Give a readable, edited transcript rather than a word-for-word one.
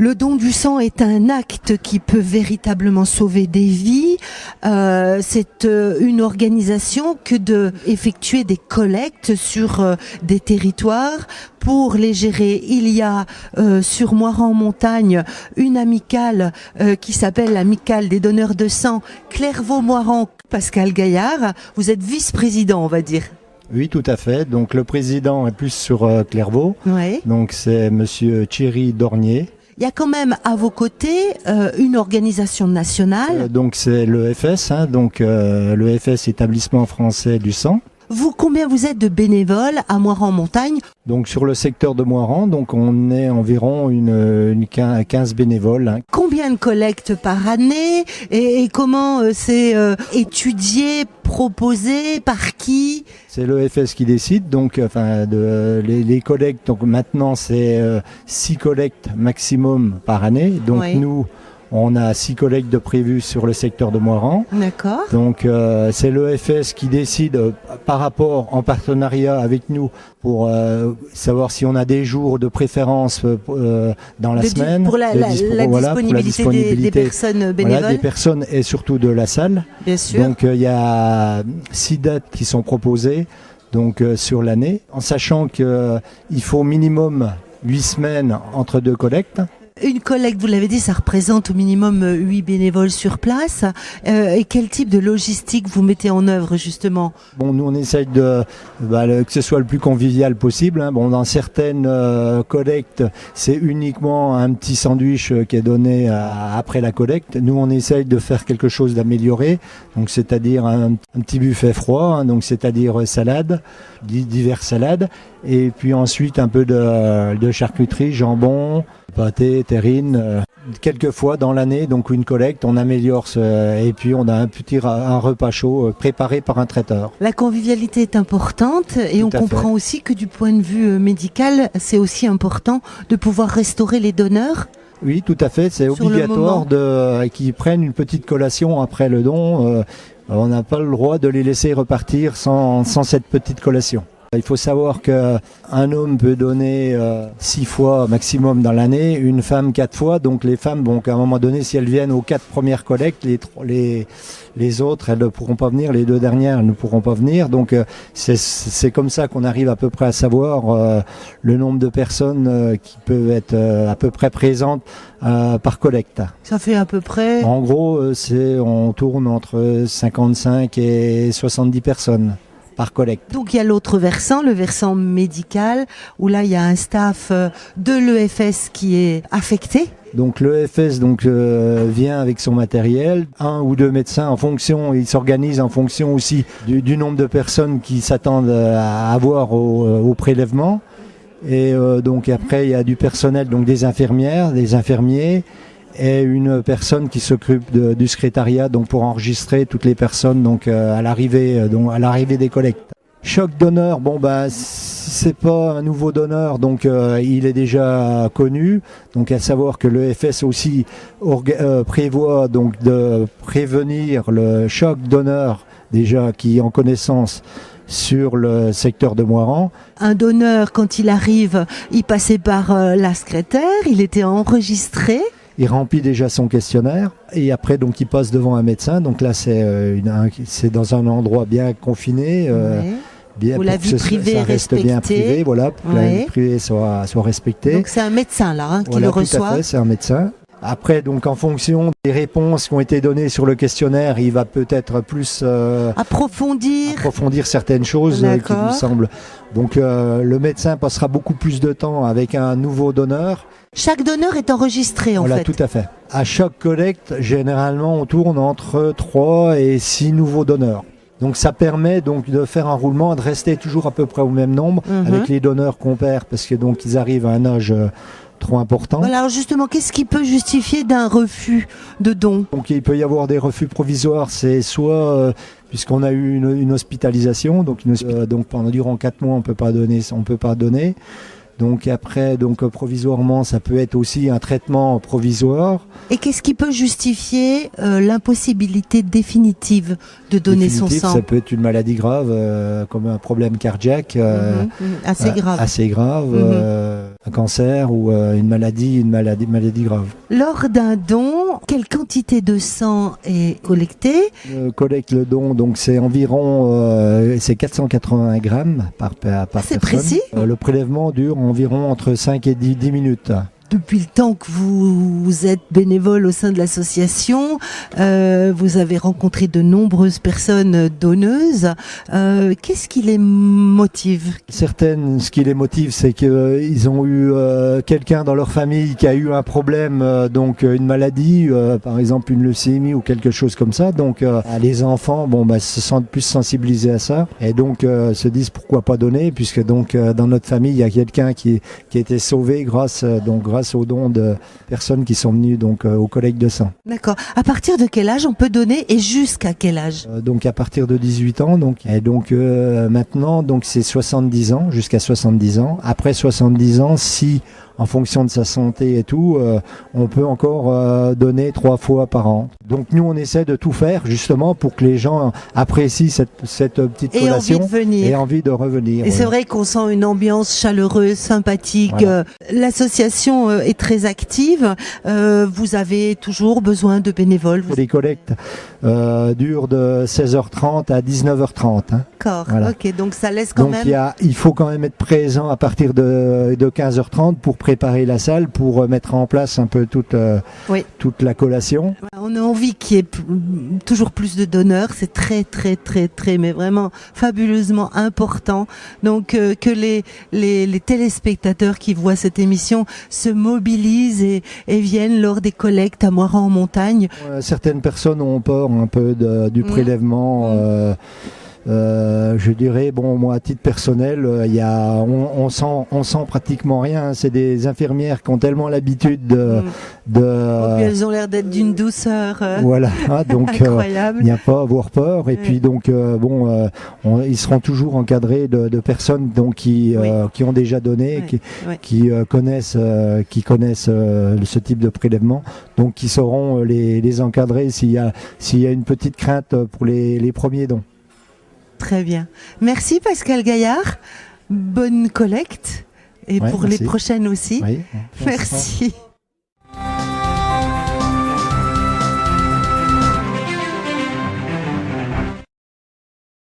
Le don du sang est un acte qui peut véritablement sauver des vies. C'est une organisation que de effectuer des collectes sur des territoires. Pour les gérer, il y a sur Moirans-Montagne une amicale qui s'appelle l'amicale des donneurs de sang Clairvaux-Moirans. Pascal Gaillard, vous êtes vice-président, on va dire. Oui, tout à fait. Donc le président est plus sur Clairvaux. Ouais. Donc c'est monsieur Thierry Dornier. Il y a quand même à vos côtés une organisation nationale. Donc c'est l'EFS, donc l'EFS Établissement Français du Sang. Combien vous êtes de bénévoles à Moirans-Montagne? Donc sur le secteur de Moirans, donc on est environ une 15 bénévoles. Combien de collectes par année et comment c'est étudié, proposé, par qui? C'est l'EFS qui décide, donc les collectes. Donc maintenant c'est 6 collectes maximum par année. Donc oui. Nous, on a 6 collectes de prévues sur le secteur de Moirans. D'accord. Donc c'est l'EFS qui décide par rapport en partenariat avec nous pour savoir si on a des jours de préférence dans la semaine. Pour la disponibilité des personnes bénévoles. Voilà, des personnes et surtout de la salle. Bien sûr. Donc il y a 6 dates qui sont proposées donc, sur l'année, en sachant qu'il faut minimum 8 semaines entre 2 collectes. Une collecte, vous l'avez dit, ça représente au minimum 8 bénévoles sur place. Et quel type de logistique vous mettez en œuvre justement? Bon, nous on essaye que ce soit le plus convivial possible. Bon, dans certaines collectes, c'est uniquement un petit sandwich qui est donné après la collecte. Nous on essaye de faire quelque chose d'amélioré, donc c'est-à-dire un petit buffet froid, donc c'est-à-dire salade, diverses salades, et puis ensuite un peu de charcuterie, jambon, pâté, terrine. Quelques fois dans l'année, donc une collecte, on améliore et puis on a un repas chaud préparé par un traiteur. La convivialité est importante et on comprend aussi que du point de vue médical, c'est aussi important de pouvoir restaurer les donneurs. Oui, tout à fait. C'est obligatoire qu'ils prennent une petite collation après le don. On n'a pas le droit de les laisser repartir sans cette petite collation. Il faut savoir qu'un homme peut donner 6 fois maximum dans l'année, une femme 4 fois. Donc les femmes, à un moment donné, si elles viennent aux 4 premières collectes, les autres, elles ne pourront pas venir. Les 2 dernières, elles ne pourront pas venir. Donc c'est comme ça qu'on arrive à peu près à savoir le nombre de personnes qui peuvent être à peu près présentes par collecte. Ça fait à peu près? En gros, on tourne entre 55 et 70 personnes par collecte. Donc il y a l'autre versant, le versant médical, où là il y a un staff de l'EFS qui est affecté. Donc l'EFS vient avec son matériel, 1 ou 2 médecins en fonction, ils s'organisent en fonction aussi du nombre de personnes qui s'attendent à avoir au prélèvement. Et donc après il y a du personnel, donc des infirmières, des infirmiers, et une personne qui s'occupe du secrétariat donc pour enregistrer toutes les personnes donc à l'arrivée des collectes. Choc donneur, c'est pas un nouveau donneur, donc il est déjà connu. Donc à savoir que l'EFS aussi prévoit donc de prévenir le choc donneur déjà qui est en connaissance sur le secteur de Moirans. Un donneur, quand il arrive, il passait par la secrétaire, il était enregistré. Il remplit déjà son questionnaire et après donc il passe devant un médecin. Donc là c'est dans un endroit bien confiné, bien où la vie privée ça reste bien privé, voilà, pour que la vie privée soit respectée. Donc c'est un médecin là qui le reçoit. Tout à fait, c'est un médecin. Après, donc, en fonction des réponses qui ont été données sur le questionnaire, il va peut-être plus approfondir certaines choses qui lui semblent. Donc, le médecin passera beaucoup plus de temps avec un nouveau donneur. Chaque donneur est enregistré, en fait. Voilà, tout à fait. À chaque collecte, généralement, on tourne entre 3 et 6 nouveaux donneurs. Donc, ça permet donc de faire un roulement, de rester toujours à peu près au même nombre avec les donneurs qu'on perd, parce que donc ils arrivent à un âge trop important. Voilà, alors justement, qu'est-ce qui peut justifier d'un refus de don? Donc il peut y avoir des refus provisoires, c'est soit puisqu'on a eu une hospitalisation, donc durant 4 mois on peut pas donner. Donc après, provisoirement, ça peut être aussi un traitement provisoire. Et qu'est-ce qui peut justifier l'impossibilité définitive de donner son sang? Ça peut être une maladie grave, comme un problème cardiaque, assez grave. un cancer ou une maladie grave. Lors d'un don, quelle quantité de sang est collectée? Collecte le don, donc c'est environ c'est 480 grammes par C'est personne. précis. Le prélèvement dure environ entre 5 et 10 minutes. Depuis le temps que vous êtes bénévole au sein de l'association, vous avez rencontré de nombreuses personnes donneuses. Qu'est-ce qui les motive? Certaines, ce qui les motive, c'est qu'ils ont eu quelqu'un dans leur famille qui a eu un problème, donc une maladie, par exemple une leucémie ou quelque chose comme ça. Donc les enfants, se sentent plus sensibilisés à ça et donc se disent pourquoi pas donner, puisque donc dans notre famille il y a quelqu'un qui a été sauvé grâce aux dons de personnes qui sont venues donc aux collectes de sang. D'accord. À partir de quel âge on peut donner et jusqu'à quel âge? Donc à partir de 18 ans, maintenant donc c'est 70 ans, jusqu'à 70 ans. Après 70 ans, si en fonction de sa santé et tout, on peut encore donner 3 fois par an. Donc nous on essaie de tout faire justement pour que les gens apprécient cette petite collation et envie de revenir. Et c'est vrai qu'on sent une ambiance chaleureuse, sympathique. Voilà. L'association est très active. Vous avez toujours besoin de bénévoles. Les collectes durent de 16h30 à 19h30. D'accord. Voilà. Ok, donc ça laisse quand même. Il faut quand même être présent à partir de 15h30 pour préparer la salle, pour mettre en place un peu toute la collation. On a envie qu'il y ait toujours plus de donneurs. C'est très, mais vraiment fabuleusement important. Donc que les téléspectateurs qui voient cette émission se mobilisent et viennent lors des collectes à Moirans-en-Montagne. Certaines personnes ont peur un peu du prélèvement. Je dirais, moi à titre personnel, on sent pratiquement rien. C'est des infirmières qui ont tellement l'habitude elles ont l'air d'être d'une douceur. Voilà, donc incroyable. Il n'y a pas à avoir peur. Et puis donc ils seront toujours encadrés de personnes donc qui ont déjà donné, qui connaissent ce type de prélèvement, donc qui sauront les encadrer s'il y a une petite crainte pour les premiers dons. Très bien. Merci Pascal Gaillard. Bonne collecte et pour les prochaines aussi. Oui, merci.